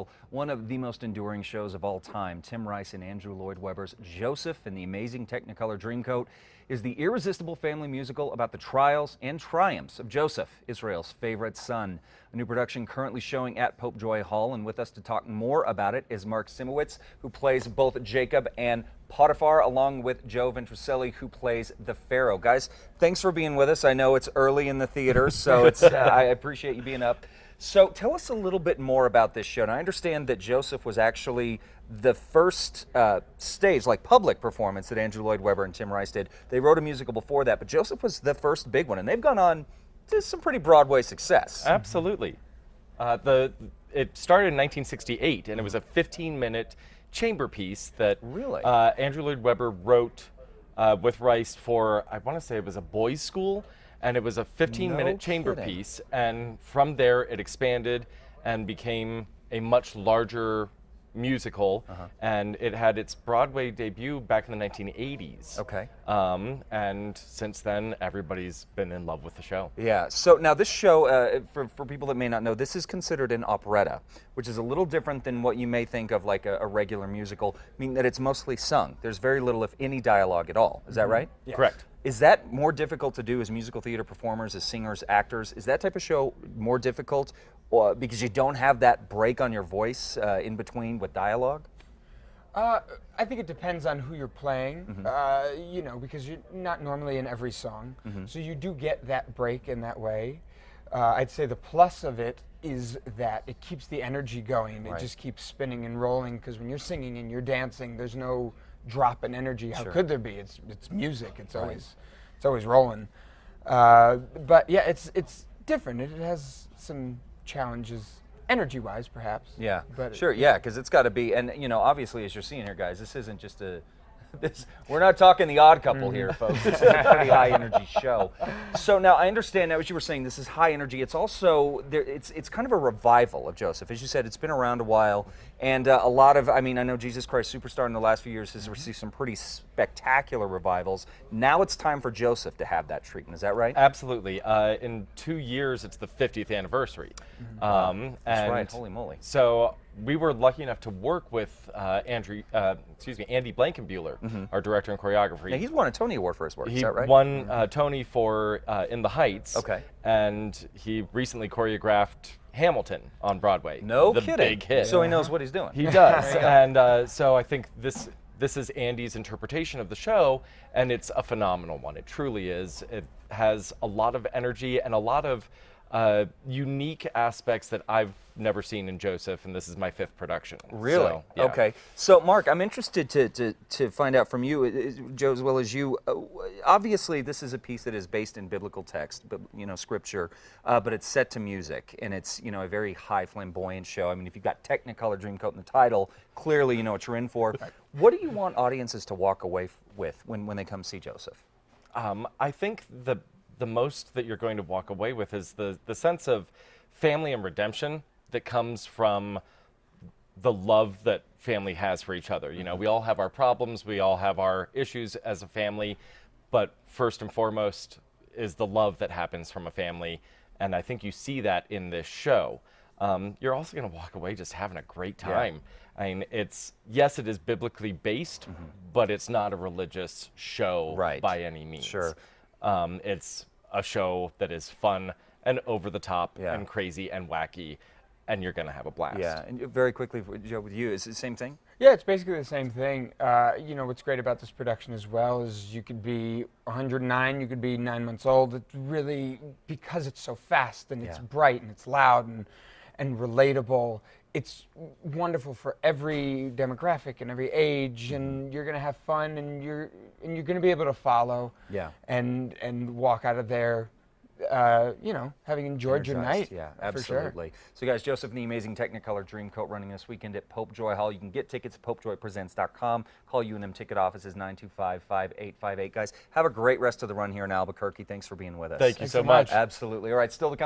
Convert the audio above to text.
musical, one of the most enduring shows of all time. Tim Rice and Andrew Lloyd Webber's Joseph and the amazing Technicolor Dreamcoat is the irresistible family musical about the trials and triumphs of Joseph, Israel's favorite son. A new production currently showing at Pope Joy Hall, and with us to talk more about it is Mark Simowitz, who plays both Jacob and Potiphar, along with Joe Ventricelli, who plays the Pharaoh. Guys, thanks for being with us. I know it's early in the theaters, so I appreciate you being up. So tell us a little bit more about this show. Now, I understand that Joseph was actually the first stage, like public performance that Andrew Lloyd Webber and Tim Rice did. They wrote a musical before that, but Joseph was the first big one, and they've gone on to some pretty Broadway success. Absolutely. It started in 1968, and it was a 15-minute chamber piece that Andrew Lloyd Webber wrote with Rice for, I want to say it was a boys' school, and it was a 15-minute chamber piece, and from there it expanded and became a much larger musical, and it had its Broadway debut back in the 1980s. Okay. And since then, everybody's been in love with the show. Yeah, so now this show, for people that may not know, this is considered an operetta, which is a little different than what you may think of like a regular musical, meaning that it's mostly sung. There's very little, if any, dialogue at all. Is that right? Yes. Correct. Is that more difficult to do as musical theater performers, as singers, actors? Is that type of show more difficult because you don't have that break on your voice in between with dialogue? I think it depends on who you're playing, you know, because you're not normally in every song. So you do get that break in that way. I'd say the plus of it is that it keeps the energy going. It just keeps spinning and rolling, because when you're singing and you're dancing, there's no drop in energy. How could there be? It's music. It's always rolling. But yeah, it's different. It has some challenges, energy-wise, perhaps. Yeah, but sure. Yeah, because it's got to be, and you know, obviously, as you're seeing here, guys, this isn't just a. We're not talking The Odd Couple here, folks. This is a pretty high energy show. So now I understand now what you were saying. This is high energy. It's also it's kind of a revival of Joseph. As you said, it's been around a while, and a lot of, I mean, I know Jesus Christ Superstar in the last few years has received some pretty spectacular revivals. Now it's time for Joseph to have that treatment. Is that right? Absolutely. In 2 years, it's the 50th anniversary. That's right. Holy moly. So we were lucky enough to work with Andy Blankenbuehler, our director and choreographer. Yeah, he's won a Tony Award for his work. Is that right? He won Tony for In the Heights. Okay. And he recently choreographed Hamilton on Broadway. No the kidding. Big hit. So he knows what he's doing. He does. And so I think this is Andy's interpretation of the show, and it's a phenomenal one. It truly is. It has a lot of energy and a lot of unique aspects that I've never seen in Joseph, and this is my 5th production. Really? So, yeah. Okay. So, Mark, I'm interested to find out from you, Joe, as well as you. Obviously, this is a piece that is based in biblical text, but you know, scripture, but it's set to music, and it's a very high, flamboyant show. I mean, if you've got Technicolor Dreamcoat in the title, clearly you know what you're in for. What do you want audiences to walk away with when they come see Joseph? I think the most that you're going to walk away with is the sense of family and redemption that comes from the love that family has for each other. You know, we all have our problems, we all have our issues as a family, but first and foremost is the love that happens from a family, and I think you see that in this show. You're also going to walk away just having a great time. Yeah. I mean, it is biblically based, but it's not a religious show by any means. Sure. It's a show that is fun and over the top and crazy and wacky, and you're going to have a blast. Yeah, and very quickly, Joe, with you, is it the same thing? Yeah, it's basically the same thing. You know, what's great about this production as well is you could be 109, you could be 9 months old. It's really, because it's so fast and it's bright and it's loud and relatable, it's wonderful for every demographic and every age, and you're going to have fun, and you're going to be able to follow and walk out of there you know, having enjoyed your night. Yeah, absolutely. For sure. So guys, Joseph and the amazing Technicolor Dreamcoat running this weekend at Pope Joy Hall. You can get tickets at popejoypresents.com. Call UNM ticket offices 925-5858. Guys, have a great rest of the run here in Albuquerque. Thanks for being with us. Thank you so much. Absolutely. All right, still to come.